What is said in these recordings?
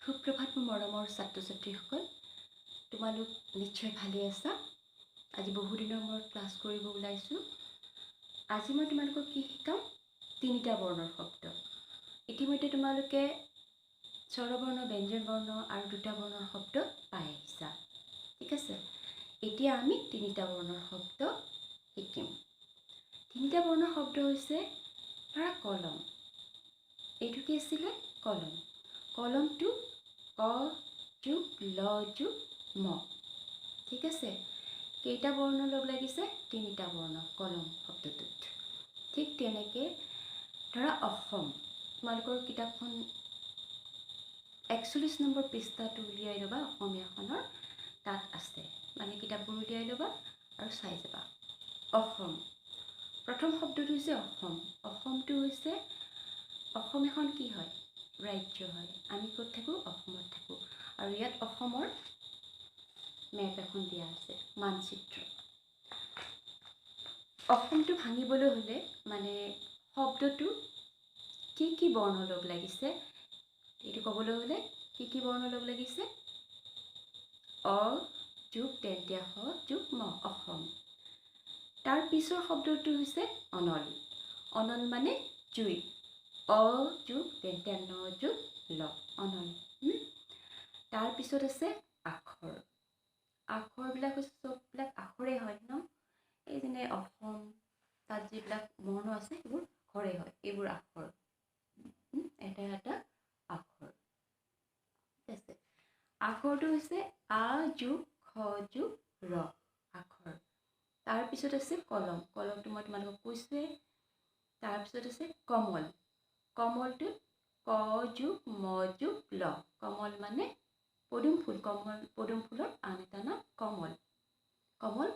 সুপ্ৰভাত মোৰ মৰমৰ ছাত্ৰ ছাত্ৰীসকল, তোমালোক নিশ্চয় ভালে আছা। আজি বহুদিনৰ মূৰত ক্লাছ কৰিব ওলাইছোঁ। আজি মই তোমালোকক কি শিকাম? তিনিটা বৰ্ণৰ শব্দ। ইতিমধ্যে তোমালোকে স্বৰবৰ্ণ, ব্যঞ্জন বৰ্ণ আৰু দুটা বৰ্ণৰ শব্দ পাই আহিছা। ঠিক আছে, এতিয়া আমি তিনিটা বৰ্ণৰ শব্দ শিকিম। তিনিটা বৰ্ণৰ শব্দ হৈছে ধৰা কলম। এইটো কি আছিলে? কলম। কলমটো ক যোগ ল যোগ ম। ঠিক আছে, কেইটা বৰ্ণ লগ লাগিছে? তিনিটা বৰ্ণ কলম শব্দটোত। ঠিক তেনেকৈ ধৰা অসম। তোমালোকৰ কিতাপখন 41 নম্বৰ পৃষ্ঠাটো উলিয়াই ল'বা। অসমীয়াখনৰ তাত আছে, মানে কিতাপবোৰ উলিয়াই ল'বা আৰু চাই যাবা। অসম, প্ৰথম শব্দটো হৈছে অসম। অসমটো হৈছে, অসম এখন কি হয়? ৰাজ্য হয়। আমি ক'ত থাকোঁ? অসমত থাকোঁ। আৰু ইয়াত অসমৰ মেপ এখন দিয়া আছে, মানচিত্ৰ। অসমটো ভাঙিবলৈ হ'লে মানে শব্দটো কি কি বৰ্ণ লগ লাগিছে, এইটো ক'বলৈ হ'লে কি কি বৰ্ণ লগ লাগিছে? অ যোগ তেন্তীয়া স যোগ ম, অসম। তাৰ পিছৰ শব্দটো হৈছে অনল। অনল মানে জুই। অ যোগ তেন্তীয়া ন যোগ ল, অনল। তাৰপিছত আছে আখৰ। আখৰবিলাক হৈছে চববিলাক আখৰেই হয় ন। এই যেনে অসম, তাত যিবিলাক বৰ্ণ আছে সেইবোৰ আখৰেই হয়। এইবোৰ আখৰ, এটা এটা আখৰ। ঠিক আছে, আখৰটো হৈছে আ যোগ খ যোগ ৰ, আখৰ। তাৰপিছত আছে কলম। কলমটো মই তোমালোকক কৈছোঁৱেই। তাৰপিছত আছে কমল। কমলটো ক যোগ ম যোগ ল, কমল মানে পদুম ফুল। কমল, পদুম ফুলৰ আন এটা নাম কমল। কমল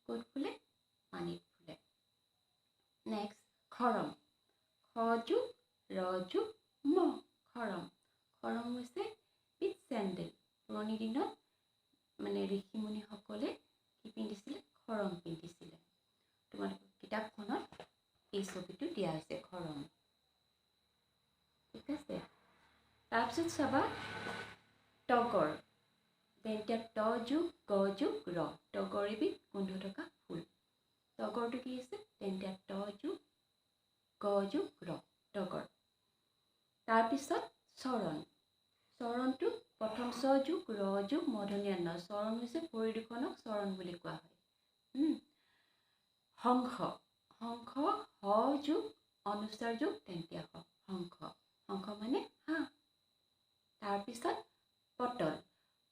ক'ত ফুলে? পানীত ফুলে। নেক্সট খৰম। খ যোগ ৰ যোগ ম, খৰম। খৰম হৈছে পিঠ চেণ্ডেল। পুৰণি দিনত মানে ঋষিমুনিসকলে কি পিন্ধিছিলে? খৰম পিন্ধিছিলে। তোমালোকৰ কিতাপখনত এই ছবিটো দিয়া হৈছে, খৰম। ঠিক আছে, তাৰপিছত চাবা তগৰ। তেন্তে ত যোগ গ যোগ ৰ, তগৰ এবিধ গোন্ধ থকা ফুল। তগৰটো কি আছে? তেন্তে ত যোগ গ যোগ ৰ, তগৰ। তাৰপিছত চৰণ। চৰণটো প্ৰথম চ যোগ ৰ যোগ মূৰ্ধন্য ণ। চৰণ হৈছে ভৰি দুখনক চৰণ বুলি কোৱা হয়। শংখ। শংখ হ যোগ অনুস্বৰ যোগ তেন্তীয়া স, শংখ। শংখ মানে হাঁহ। তাৰপিছত পটল।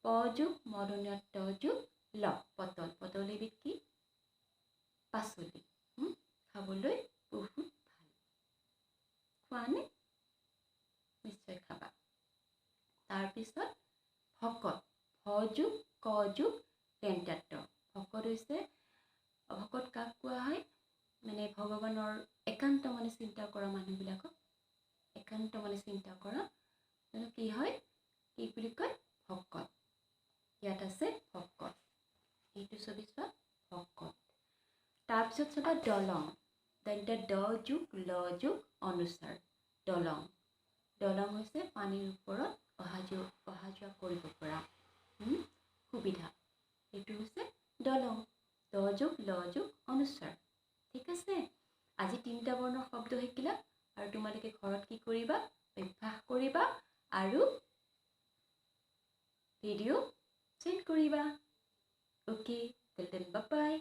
প যোগ মূৰ্ধন্য ত যোগ ল, পটল। পটল এবিধ কি? পাচলি। খাবলৈ বহুত ভাল। খোৱানে? নিশ্চয় খাবা। তাৰপিছত ভকত। ভ যোগ ক যোগ তেন্তীয়া ত। ভকত হৈছে, ভকত কাক কোৱা হয়? মানে ভগৱানৰ একান্ত মানে চিন্তা কৰা মানুহবিলাকক, একান্ত মানে চিন্তা কৰা কি হয়? কি বুলি কয়? ভকত। ইয়াত আছে ভকত। এইটো ছবি চোৱা, ভকত। তাৰপিছত চাবা দলং। তেন্তে দ যোগ ল যোগ অনুস্বৰ, দলং। দলং হৈছে পানীৰ ওপৰত অহা যোৱা কৰিব পৰা সুবিধা। এইটো হৈছে দলং। দ যোগ ল যোগ অনুস্বৰ। ঠিক আছে, আজি তিনিটা বৰ্ণৰ শব্দ শিকিলা আৰু তোমালোকে ঘৰত কি কৰিবা? অভ্যাস কৰিবা আৰু ভিডিঅ' চেণ্ড কৰিবা। অ'কে, টিল দেন বাই বাই।